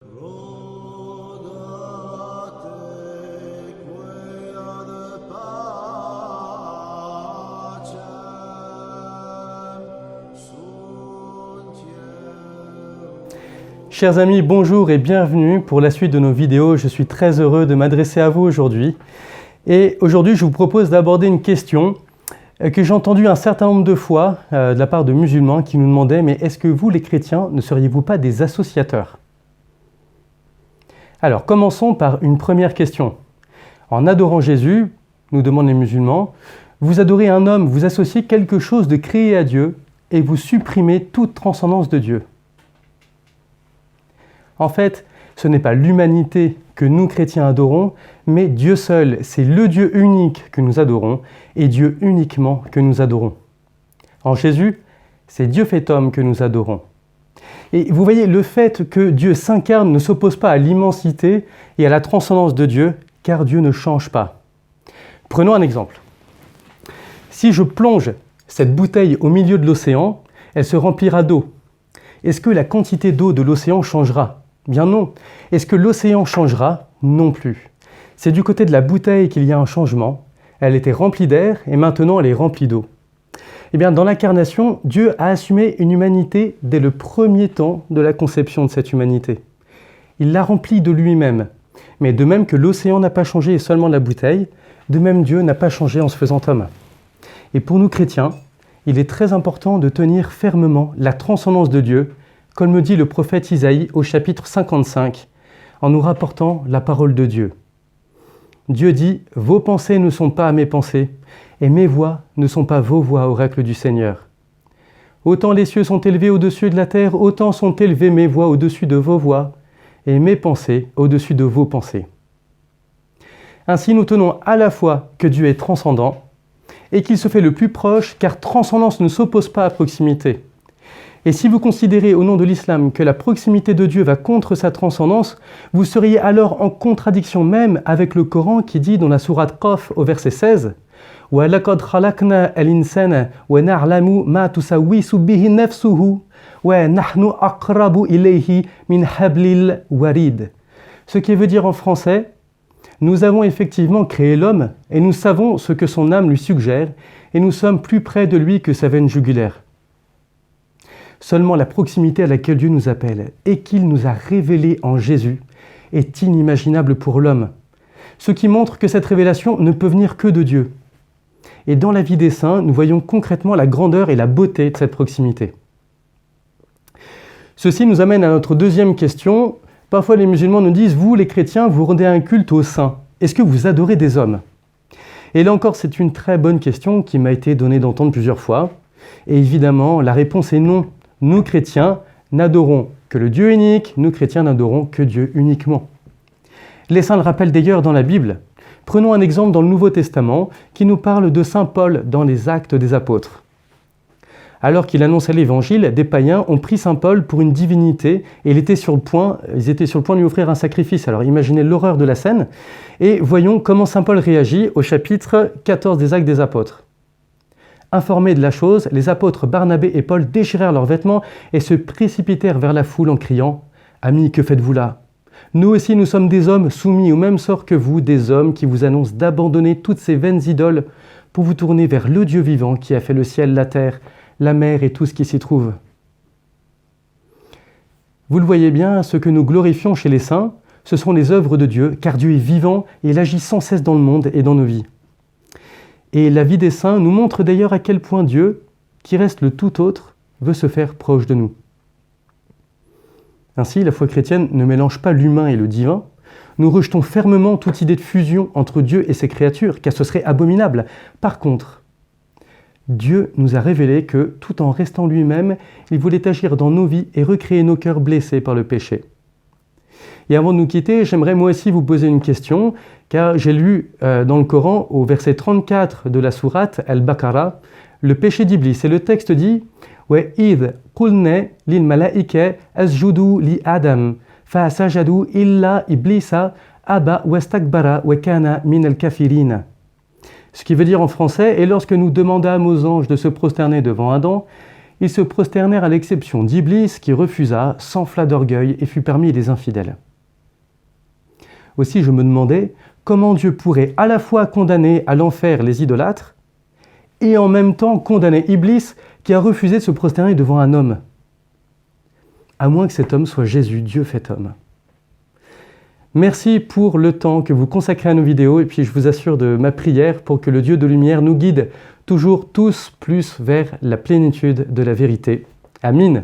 Chers amis, bonjour et bienvenue pour la suite de nos vidéos. Je suis très heureux de m'adresser à vous aujourd'hui. Et aujourd'hui, je vous propose d'aborder une question que j'ai entendue un certain nombre de fois de la part de musulmans qui nous demandaient « Mais est-ce que vous, les chrétiens, ne seriez-vous pas des associateurs ?» Alors, commençons par une première question. En adorant Jésus, nous demandent les musulmans, vous adorez un homme, vous associez quelque chose de créé à Dieu et vous supprimez toute transcendance de Dieu. En fait, ce n'est pas l'humanité que nous, chrétiens, adorons, mais Dieu seul. C'est le Dieu unique que nous adorons et Dieu uniquement que nous adorons. En Jésus, c'est Dieu fait homme que nous adorons. Et vous voyez, le fait que Dieu s'incarne ne s'oppose pas à l'immensité et à la transcendance de Dieu, car Dieu ne change pas. Prenons un exemple. Si je plonge cette bouteille au milieu de l'océan, elle se remplira d'eau. Est-ce que la quantité d'eau de l'océan changera ? Bien non. Est-ce que l'océan changera ? Non plus. C'est du côté de la bouteille qu'il y a un changement. Elle était remplie d'air et maintenant elle est remplie d'eau. Eh bien, dans l'incarnation, Dieu a assumé une humanité dès le premier temps de la conception de cette humanité. Il l'a remplie de lui-même. Mais de même que l'océan n'a pas changé et seulement la bouteille, de même Dieu n'a pas changé en se faisant homme. Et pour nous chrétiens, il est très important de tenir fermement la transcendance de Dieu, comme me dit le prophète Isaïe au chapitre 55, en nous rapportant la parole de Dieu. Dieu dit « Vos pensées ne sont pas mes pensées, et mes voix ne sont pas vos voix, oracle du Seigneur. Autant les cieux sont élevés au-dessus de la terre, autant sont élevées mes voix au-dessus de vos voix, et mes pensées au-dessus de vos pensées. » Ainsi, nous tenons à la fois que Dieu est transcendant, et qu'il se fait le plus proche, car transcendance ne s'oppose pas à proximité. Et si vous considérez au nom de l'islam que la proximité de Dieu va contre sa transcendance, vous seriez alors en contradiction même avec le Coran qui dit dans la sourate Qaf au verset 16 « وَلَقَدْ خَلَقْنَا الْإِنسَانَ وَنَعْلَمُ مَا تُسَوِّسُ بِهِ نَفْسُهُ وَنَحْنُ أَقْرَبُ إِلَيْهِ مِنْ حَبْلِ الْوَرِيدِ » Ce qui veut dire en français « Nous avons effectivement créé l'homme et nous savons ce que son âme lui suggère et nous sommes plus près de lui que sa veine jugulaire. » Seulement la proximité à laquelle Dieu nous appelle et qu'il nous a révélée en Jésus est inimaginable pour l'homme. Ce qui montre que cette révélation ne peut venir que de Dieu. Et dans la vie des saints, nous voyons concrètement la grandeur et la beauté de cette proximité. Ceci nous amène à notre deuxième question. Parfois les musulmans nous disent « Vous, les chrétiens, vous rendez un culte aux saints. Est-ce que vous adorez des hommes ?» Et là encore, c'est une très bonne question qui m'a été donnée d'entendre plusieurs fois. Et évidemment, la réponse est non. Nous, chrétiens, n'adorons que le Dieu unique, nous, chrétiens, n'adorons que Dieu uniquement. Les saints le rappellent d'ailleurs dans la Bible. Prenons un exemple dans le Nouveau Testament qui nous parle de saint Paul dans les Actes des Apôtres. Alors qu'il annonçait l'Évangile, des païens ont pris saint Paul pour une divinité et ils étaient sur le point de lui offrir un sacrifice. Alors imaginez l'horreur de la scène et voyons comment saint Paul réagit au chapitre 14 des Actes des Apôtres. Informés de la chose, les apôtres Barnabé et Paul déchirèrent leurs vêtements et se précipitèrent vers la foule en criant « Amis, que faites-vous là ? Nous aussi, nous sommes des hommes soumis au même sort que vous, des hommes qui vous annoncent d'abandonner toutes ces vaines idoles pour vous tourner vers le Dieu vivant qui a fait le ciel, la terre, la mer et tout ce qui s'y trouve. » Vous le voyez bien, ce que nous glorifions chez les saints, ce sont les œuvres de Dieu, car Dieu est vivant et il agit sans cesse dans le monde et dans nos vies. Et la vie des saints nous montre d'ailleurs à quel point Dieu, qui reste le tout autre, veut se faire proche de nous. Ainsi, la foi chrétienne ne mélange pas l'humain et le divin. Nous rejetons fermement toute idée de fusion entre Dieu et ses créatures, car ce serait abominable. Par contre, Dieu nous a révélé que, tout en restant lui-même, il voulait agir dans nos vies et recréer nos cœurs blessés par le péché. Et avant de nous quitter, j'aimerais moi aussi vous poser une question, car j'ai lu dans le Coran, au verset 34 de la sourate Al-Baqarah, le péché d'Iblis. Et le texte dit « وَإِذْ قُلْنَا لِلْمَلَائِكَةِ أَسْجُدُوا لِآدَمَ فَسَجَدُوا إِلَّا إِبْلِيسَ أَبَى وَاسْتَكْبَرَ وَكَانَ مِنَ الْكَافِرِينَ » Ce qui veut dire en français « Et lorsque nous demandâmes aux anges de se prosterner devant Adam, Ils se prosternèrent à l'exception d'Iblis qui refusa, s'enfla d'orgueil et fut parmi les infidèles. Aussi je me demandais comment Dieu pourrait à la fois condamner à l'enfer les idolâtres et en même temps condamner Iblis qui a refusé de se prosterner devant un homme. À moins que cet homme soit Jésus, Dieu fait homme. Merci pour le temps que vous consacrez à nos vidéos et puis je vous assure de ma prière pour que le Dieu de lumière nous guide toujours tous plus vers la plénitude de la vérité. Amin.